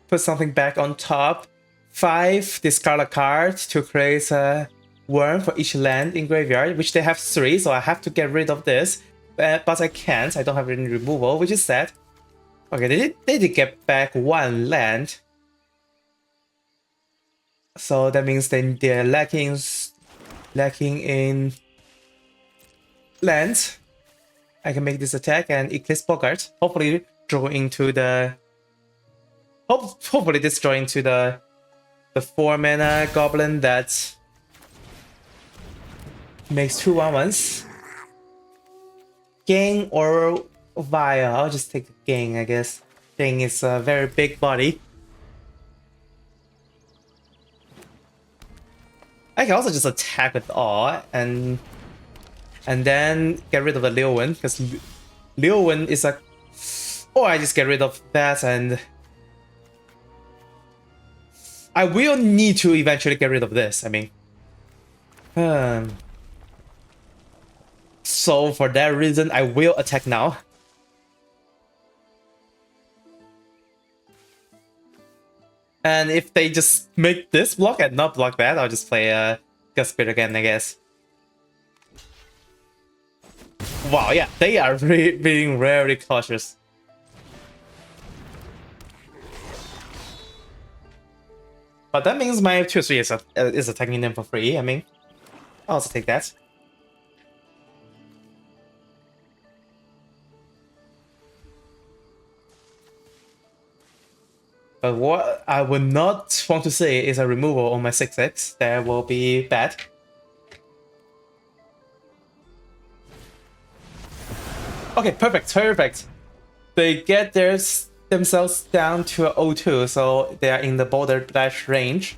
put something back on top. 5, discard a card to create a worm for each land in graveyard, which they have 3, so I have to get rid of this. But I can't, I don't have any removal, which is sad. Okay, they did get back 1 land. So that means they're lacking in lands. I can make this attack and Eclipse Bogart. Hopefully draw into the... Hopefully this draw into the 4-mana Goblin that makes 2 1/1s. Gang or Via. I'll just take the Gang, I guess. Gang is a very big body. I can also just attack with Awe and then get rid of the Lorwyn, because Lorwyn is a... Or I just get rid of that and... I will need to eventually get rid of this, I mean. So for that reason, I will attack now. And if they just make this block and not block that, I'll just play Guspit again, I guess. Wow, yeah, they are being very cautious. But that means my 2/3 is attacking them for free. I mean, I'll also take that. But what I would not want to see is a removal on my 6/6. That will be bad. Okay, perfect. They get themselves down to a 0-2, so they are in the Boulder Dash range.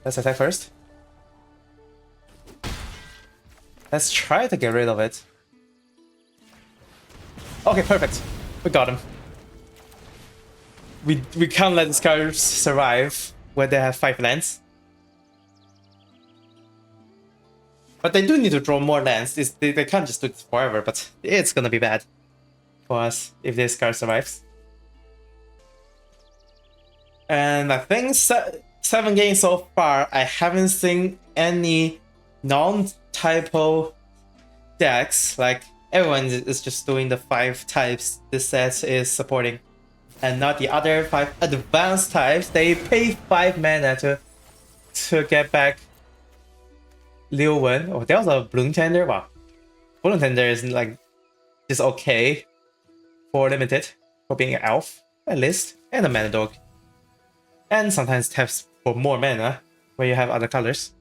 Let's attack first. Let's try to get rid of it. Okay, perfect. We got him. We can't let this card survive when they have 5 lands. But they do need to draw more lands. They can't just do this forever, but it's gonna be bad for us if this card survives. And I think 7 games so far, I haven't seen any non-typo decks. Like, everyone is just doing the 5 types this set is supporting. And not the other 5 advanced types. They pay 5 mana to get back Lorwyn. Oh, there's a Bloom Tender. Wow. Bloom Tender is like just okay for limited, for being an elf, at least, and a mana dog. And sometimes taps for more mana when you have other colors.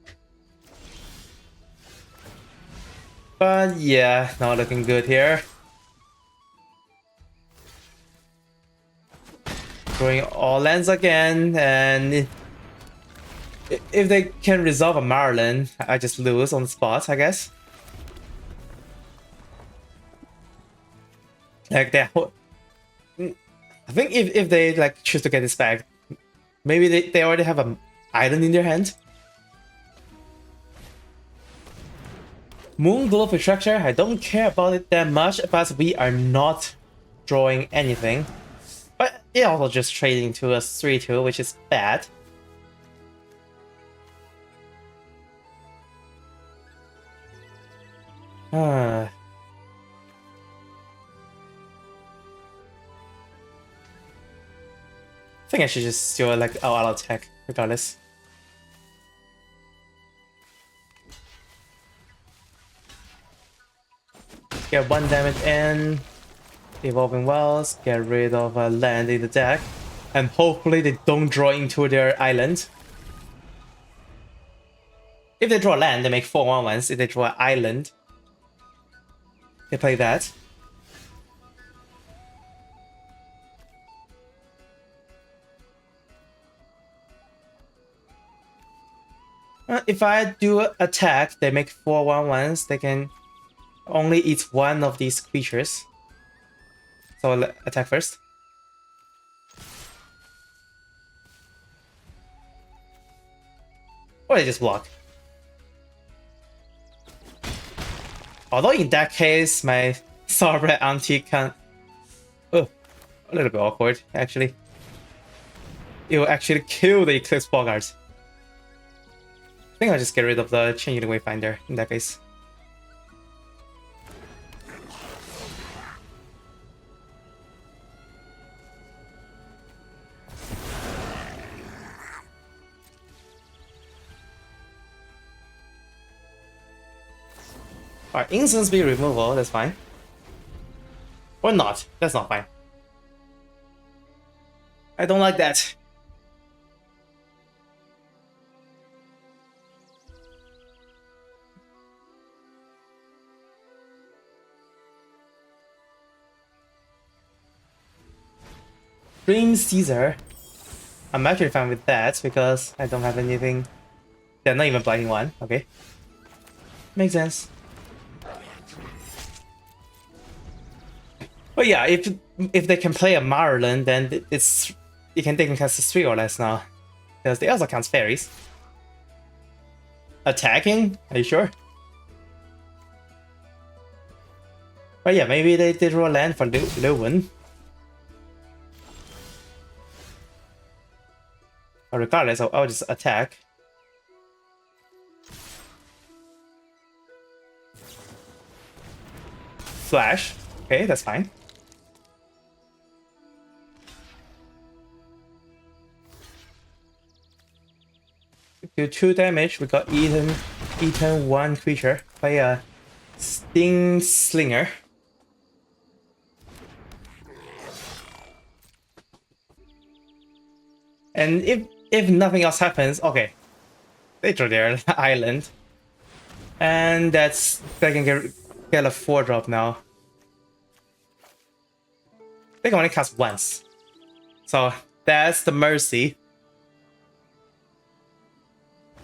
But yeah, not looking good here. Drawing all lands again, and if they can resolve a Marlin, I just lose on the spot, I guess. Like I think if they like choose to get this back, maybe they already have an island in their hand. Moon Glow Structure, I don't care about it that much, but we are not drawing anything. But it also just trading to a 3/2, which is bad. I think I should just do like I'll attack regardless. Get 1 damage in. Evolving Wells, get rid of a land in the deck, and hopefully they don't draw into their island. If they draw land, they make 4 1/1s. If they draw an island, they play that. If I do attack, they make 4/1/1s. They can only eat one of these creatures. So I'll attack first. Or they just block. Although in that case, my Thoroughbred auntie can... Oh, a little bit awkward, actually. It will actually kill the Eclipsed Bogart. I think I'll just get rid of the Changing Wayfinder in that case. Alright, instant speed removal, that's fine. Or not, that's not fine. I don't like that. Dream Caesar. I'm actually fine with that because I don't have anything. They're not even blinding one, okay. Makes sense. But yeah, if they can play a Marlin, then they can cast 3 or less now. Because they also count fairies. Attacking? Are you sure? But yeah, maybe they did roll land for Lorwyn. But regardless, I'll just attack. Flash. Okay, that's fine. Do 2 damage. We got eaten 1 creature by a Sting Slinger. And if nothing else happens, okay, they draw their island, and they can get a 4-drop now. They can only cast once, so that's the mercy.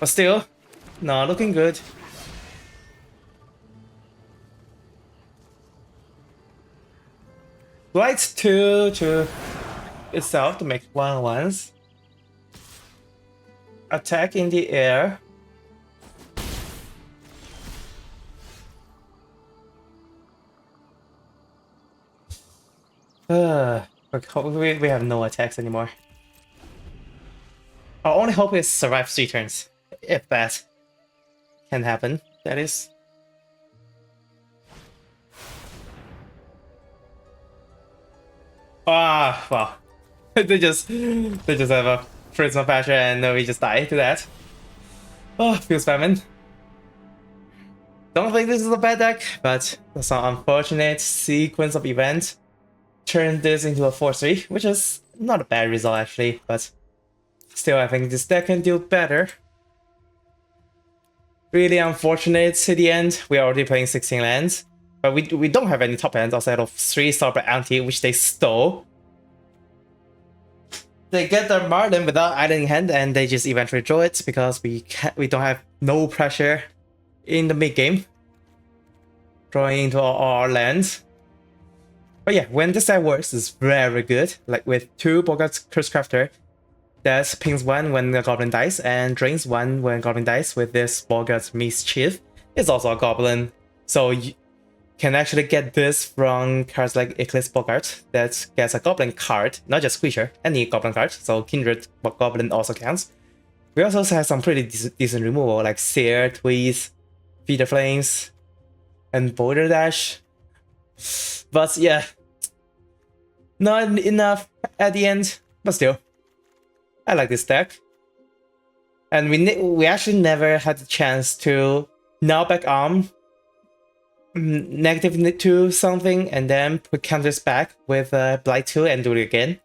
But still, not looking good. Blight 2 to itself to make 1/1s. Attack in the air. We have no attacks anymore. Our only hope is survive 3 turns. If that can happen, that is. Ah, well. they just have a Prism Patcher and we just die to that. Oh, feels famine. Don't think this is a bad deck, but some unfortunate sequence of events turned this into a 4-3, which is not a bad result actually, but still I think this deck can do better. Really unfortunate to the end. We're already playing 16 lands, but we don't have any top lands outside of 3 Thoroughbred Auntie, which they stole. They get their Marlin without island in hand, and they just eventually draw it because we don't have no pressure in the mid game, drawing into our lands. But yeah, when this deck works, it's very good. Like with 2 Bogart Cursecrafter, that pings 1 when the Goblin dies and drains 1 when Goblin dies with this Bogart Mischief. It's also a Goblin, so you can actually get this from cards like Eclipsed Bogart that gets a Goblin card, not just creature, any Goblin card, so Kindred Goblin also counts. We also have some pretty decent removal like Seer, Tweeze, Feeder Flames, and Boulder Dash. But yeah, not enough at the end, but still. I like this deck. And we actually never had the chance to now back arm -2 something and then put counters back with Blight 2 and do it again.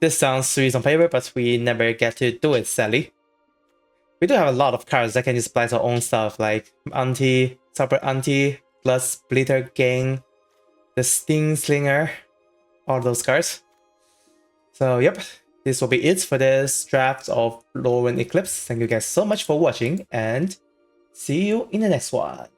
This sounds sweet on paper, but we never get to do it, sadly. We do have a lot of cards that can just blight our own stuff, like Auntie, Super Auntie, plus Blitter Gang, the Sting Slinger, all those cards. So yep, this will be it for this draft of Lorwyn Eclipse. Thank you guys so much for watching, and see you in the next one.